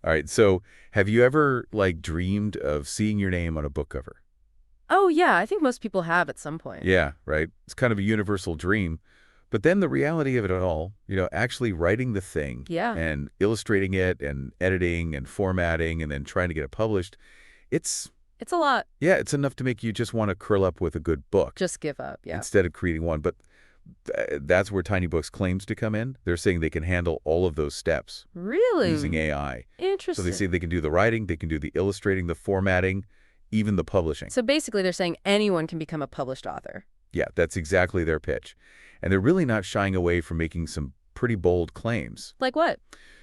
All right, so have you ever, like, dreamed of seeing your name on a book cover? Oh, yeah, I think most people have at some point. Yeah, right? It's kind of a universal dream. But then the reality of it all, actually writing the thing Yeah, and illustrating it and editing and formatting and then trying to get it published, it's, it's a lot. yeah, it's enough to make you just want to curl up with a good book Just give up, yeah. instead of creating one. But that's where Tiny Books claims to come in. They're saying they can handle all of those steps using Really? AI. So they Interesting. say they can do the writing, they can do the illustrating, the formatting, even the publishing. So basically, they're saying anyone can become a published author. Yeah, that's exactly their pitch. And they're really not shying away from making some pretty bold claims. Like what?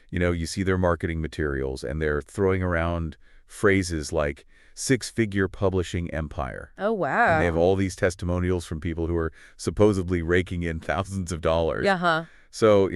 You see their marketing materials, and they're throwing around phrases like six-figure publishing empire. Oh, And they have wow. all these testimonials from people who are supposedly raking in thousands of dollars. Yeah, huh? So,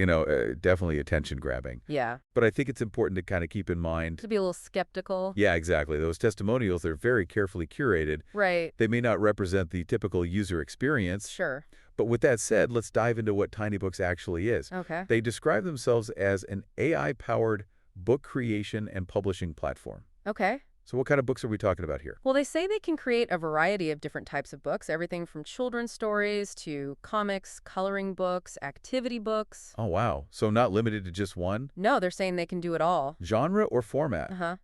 definitely attention grabbing. Yeah. But I think it's important to kind of keep in mind, To be a little skeptical. yeah, exactly. Those testimonials, they're very carefully curated. Right. They may not represent the typical user experience. Sure. But with that said, let's dive into what Tiny Books actually is. Okay. They describe themselves as an AI-powered book creation and publishing platform. Okay. So what kind of books are we talking about here? Well, they say they can create a variety of different types of books, everything from children's stories to comics, coloring books, activity books. Oh, wow. So not limited to just one No, they're saying they can do it all. genre or format. Uh-huh.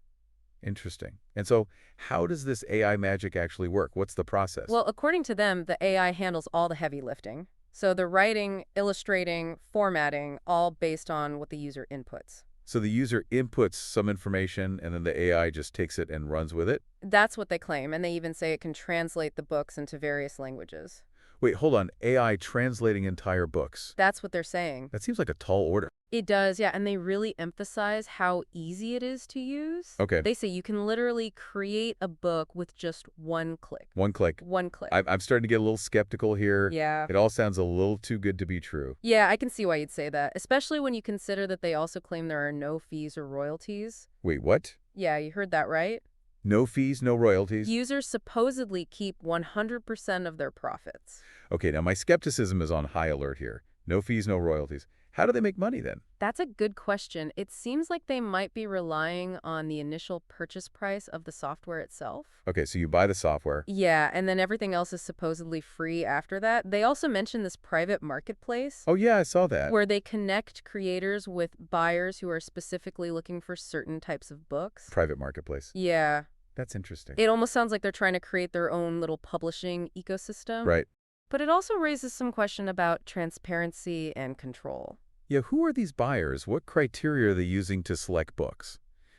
Interesting. And so how does this AI magic actually work? What's the process? Well, according to them, the AI handles all the heavy lifting. So the writing, illustrating, formatting, all based on what the user inputs. So the user inputs some information and then the AI just takes it and runs with it? That's what they claim, and they even say it can translate the books into various languages. Wait, hold on. AI translating entire books. That's what they're saying. That seems like a tall order. It does, yeah, and they really emphasize how easy it is to use. Okay, They say you can literally create a book with just one click. one click. One click. I'm starting to get a little skeptical here. Yeah. It all sounds a little too good to be true. Yeah, I can see why you'd say that, especially when you consider that they also claim there are no fees or royalties. Wait, what? Yeah, you heard that right. No fees, no royalties? Users supposedly keep 100% of their profits. Okay, now my skepticism is on high alert here. No fees, no royalties. How do they make money then? That's a good question. It seems like they might be relying on the initial purchase price of the software itself. Okay, so you buy the software. Yeah, and then everything else is supposedly free after that. They also mentioned this private marketplace Oh yeah, I saw that. where they connect creators with buyers who are specifically looking for certain types of books. Private marketplace. Yeah, That's interesting. it almost sounds like they're trying to create their own little publishing ecosystem. Right. But it also raises some question about transparency and control. Yeah, who are these buyers? What criteria are they using to select books?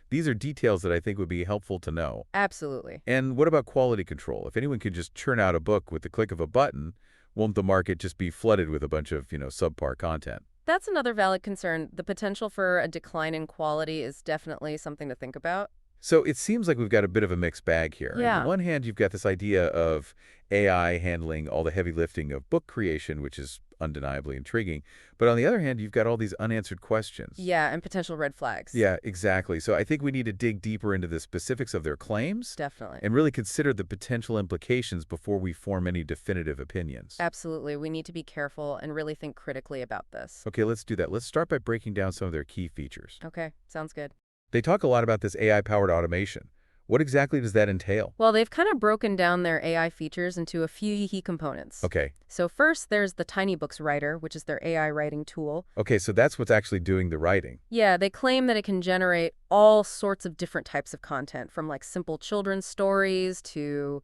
These are details that I think would be helpful to know. Absolutely. And what about quality control? If anyone could just churn out a book with the click of a button, won't the market just be flooded with a bunch of, subpar content? That's another valid concern. The potential for a decline in quality is definitely something to think about. So it seems like we've got a bit of a mixed bag here. On the Yeah. one hand, you've got this idea of AI handling all the heavy lifting of book creation, which is undeniably intriguing. But on the other hand, you've got all these unanswered questions. Yeah, and potential red flags. Yeah, exactly. So I think we need to dig deeper into the specifics of their claims Definitely. and really consider the potential implications before we form any definitive opinions. Absolutely. We need to be careful and really think critically about this. Okay, let's do that. Let's start by breaking down some of their key features. Okay, sounds good. They talk a lot about this AI-powered automation. What exactly does that entail? Well, they've kind of broken down their AI features into a few key components. Okay. So first, there's the Tiny Books Writer, which is their AI writing tool. Okay, so that's what's actually doing the writing. Yeah, they claim that it can generate all sorts of different types of content, from like simple children's stories to,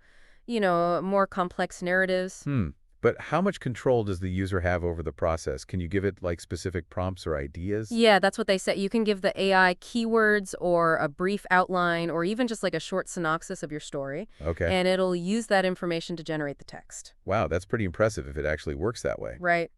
more complex narratives. But how much control does the user have over the process? Can you give it like specific prompts or ideas? Yeah, that's what they said. You can give the AI keywords or a brief outline or even just like a short synopsis of your story, Okay. and it'll use that information to generate the text. Wow, that's pretty impressive if it actually works that way. Right.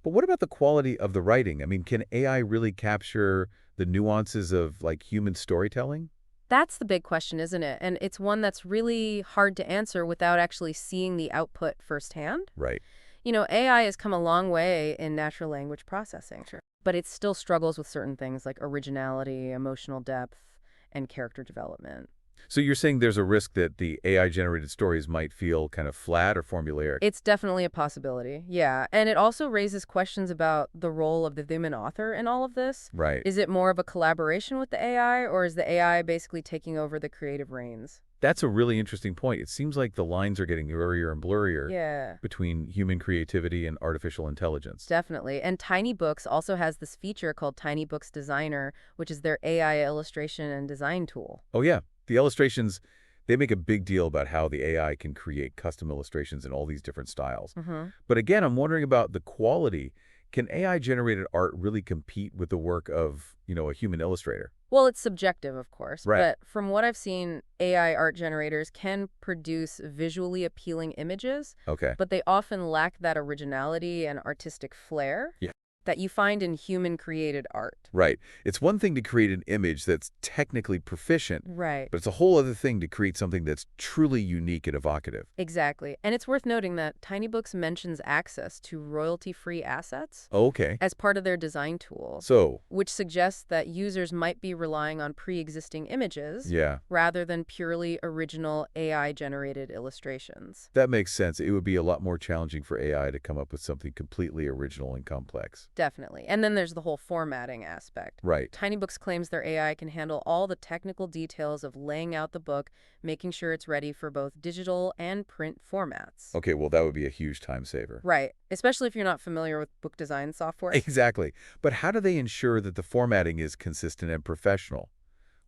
But what about the quality of the writing? I mean, can AI really capture the nuances of like human storytelling? That's the big question, isn't it? And it's one that's really hard to answer without actually seeing the output firsthand. Right. AI has come a long way in natural language processing. Sure. But it still struggles with certain things like originality, emotional depth, and character development. So you're saying there's a risk that the AI-generated stories might feel kind of flat or formulaic? It's definitely a possibility, yeah. And it also raises questions about the role of the human author in all of this. Right. Is it more of a collaboration with the AI, or is the AI basically taking over the creative reins? That's a really interesting point. It seems like the lines are getting blurrier and blurrier Yeah, between human creativity and artificial intelligence. definitely. And Tiny Books also has this feature called Tiny Books Designer, which is their AI illustration and design tool. Oh, yeah. The illustrations, they make a big deal about how the AI can create custom illustrations in all these different styles. Mm-hmm. But again, I'm wondering about the quality. Can AI-generated art really compete with the work of, a human illustrator? Well, it's subjective, of course, Right. but from what I've seen, AI art generators can produce visually appealing images, Okay. but they often lack that originality and artistic flair Yeah. that you find in human-created art. Right. It's one thing to create an image that's technically proficient, Right. but it's a whole other thing to create something that's truly unique and evocative. Exactly. And it's worth noting that Tiny Books mentions access to royalty-free assets Okay. as part of their design tool, So, which suggests that users might be relying on pre-existing images yeah, rather than purely original AI-generated illustrations. that makes sense. It would be a lot more challenging for AI to come up with something completely original and complex. Definitely. And then there's the whole formatting aspect. Right. Tiny Books claims their AI can handle all the technical details of laying out the book, making sure it's ready for both digital and print formats. Okay, well, that would be a huge time saver. Right. Especially if you're not familiar with book design software. Exactly. But how do they ensure that the formatting is consistent and professional?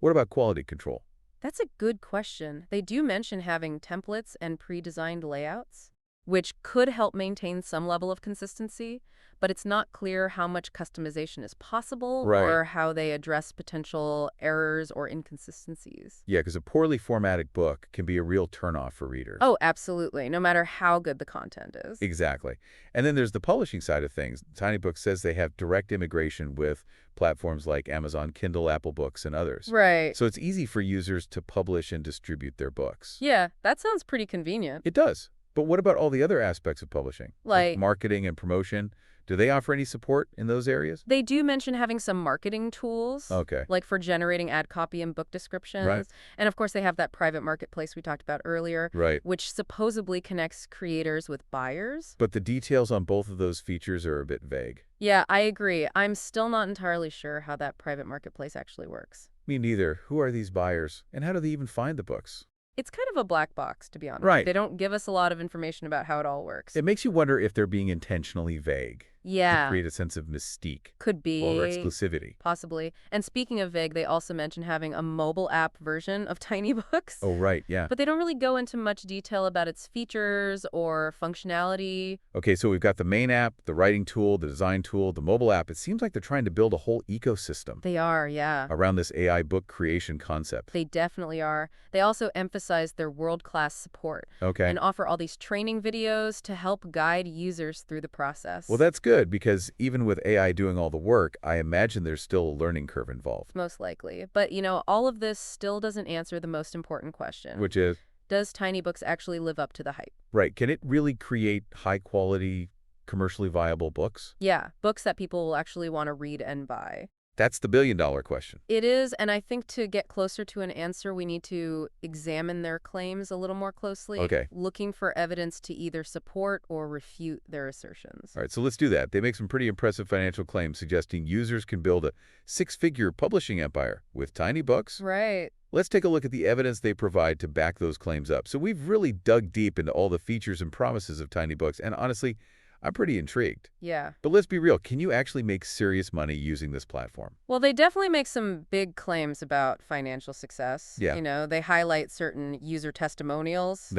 What about quality control? That's a good question. They do mention having templates and pre-designed layouts, which could help maintain some level of consistency, but it's not clear how much customization is possible Right. or how they address potential errors or inconsistencies. Yeah, because a poorly formatted book can be a real turnoff for readers. Oh, absolutely, no matter how good the content is. Exactly. And then there's the publishing side of things. Tiny Book says they have direct integration with platforms like Amazon Kindle, Apple Books, and others. Right. So it's easy for users to publish and distribute their books. Yeah, that sounds pretty convenient. It does. But what about all the other aspects of publishing? Like, Marketing and promotion? Do they offer any support in those areas? they do mention having some marketing tools, Okay. like for generating ad copy and book Right. descriptions. And of course, they have that private marketplace we talked about earlier, Right. which supposedly connects creators with buyers. But the details on both of those features are a bit vague. Yeah, I agree. I'm still not entirely sure how that private marketplace actually works. Me neither. Who are these buyers? And how do they even find the books? It's kind of a black box, to be honest. Right. They don't give us a lot of information about how it all works. It makes you wonder if they're being intentionally vague to Yeah, create a sense of mystique could or be. exclusivity. Possibly. And speaking of vague, they also mention having a mobile app version of Tiny Books. Oh, right, yeah. But they don't really go into much detail about its features or functionality. Okay, so we've got the main app, the writing tool, the design tool, the mobile app. It seems like they're trying to build a whole ecosystem They are, yeah. around this AI book creation concept. They definitely are. They also emphasize their world-class support Okay. and offer all these training videos to help guide users through the process. Well, that's good because even with AI doing all the work, I imagine there's still a learning curve involved, Most likely. But, all of this still doesn't answer the most important question. which is, Does Tiny Books actually live up to the hype? right, can it really create high-quality, commercially viable books? Yeah, books that people will actually want to read and buy. That's the billion-dollar question. It is, and I think to get closer to an answer, we need to examine their claims a little more closely, Okay. looking for evidence to either support or refute their assertions. All right, so let's do that. They make some pretty impressive financial claims suggesting users can build a six-figure publishing empire with tiny books. Right. Let's take a look at the evidence they provide to back those claims up. So we've really dug deep into all the features and promises of Tiny Books, and honestly, I'm pretty intrigued. Yeah. But let's be real, can you actually make serious money using this platform? Well, they definitely make some big claims about financial success. Yeah. They highlight certain user testimonials,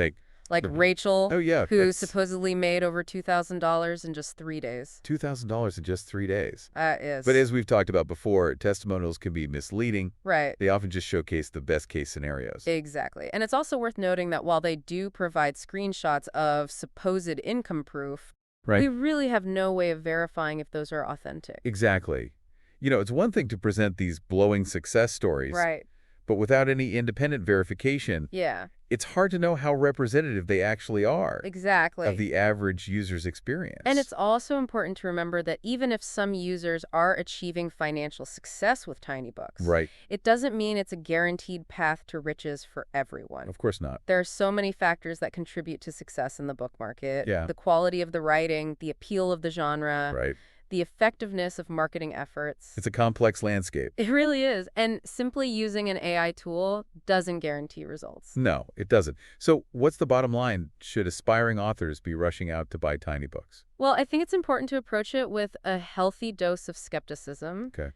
like the- Rachel, oh yeah, who that's supposedly made over $2,000 in just 3 days. $2,000 in just 3 days. That is. But as we've talked about before, testimonials can be misleading. Right. They often just showcase the best case scenarios. Exactly. And it's also worth noting that while they do provide screenshots of supposed income proof, Right. we really have no way of verifying if those are authentic. Exactly. It's one thing to present these glowing success stories, Right. but without any independent verification, Yeah. it's hard to know how representative they actually are of Exactly. the average user's And experience. it's also important to remember that even if some users are achieving financial success with tiny books, Right. it doesn't mean it's a guaranteed path to riches for everyone. Of course not. There are so many factors that contribute to success in the book market: Yeah. the quality of the writing, the appeal of the genre, Right. the effectiveness of marketing efforts. It's a complex landscape. It really is. And simply using an AI tool doesn't guarantee results. No, it doesn't. So what's the bottom line? Should aspiring authors be rushing out to buy tiny books? Well, I think it's important to approach it with a healthy dose of skepticism. Okay.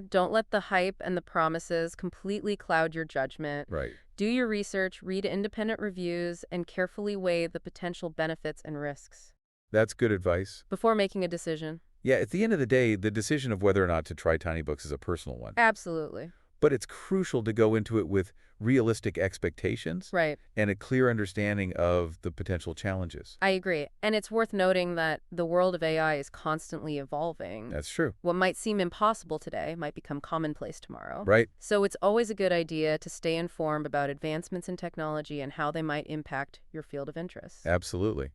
Don't let the hype and the promises completely cloud your judgment. Right. Do your research, read independent reviews, and carefully weigh the potential benefits and risks That's good advice. before making a decision. Yeah, at the end of the day, the decision of whether or not to try tiny books is a personal one. Absolutely. But it's crucial to go into it with realistic expectations Right. and a clear understanding of the potential challenges. I agree. And it's worth noting that the world of AI is constantly evolving. That's true. What might seem impossible today might become commonplace tomorrow. Right? So it's always a good idea to stay informed about advancements in technology and how they might impact your field of interest. Absolutely.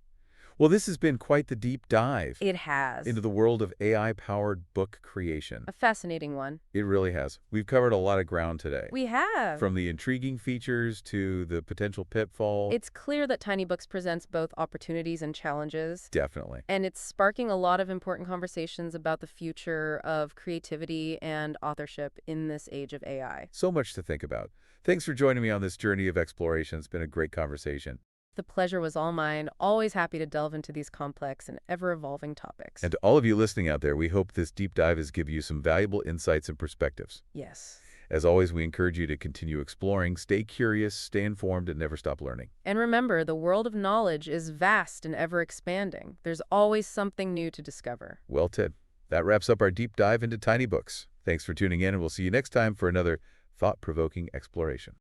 Well, this has been quite the deep dive It has. into the world of AI-powered book creation. A fascinating one. It really has. We've covered a lot of ground today. We have. From the intriguing features to the potential pitfall. It's clear that Tiny Books presents both opportunities and challenges. Definitely. And it's sparking a lot of important conversations about the future of creativity and authorship in this age of AI. So much to think about. Thanks for joining me on this journey of exploration. It's been a great conversation. The pleasure was all mine. Always happy to delve into these complex and ever-evolving topics. And to all of you listening out there, we hope this deep dive has given you some valuable insights and perspectives. Yes. As always, we encourage you to continue exploring, stay curious, stay informed, and never stop learning. And remember, the world of knowledge is vast and ever-expanding. There's always something new to discover. Well, Ted, that wraps up our deep dive into tiny books. Thanks for tuning in, and we'll see you next time for another thought-provoking exploration.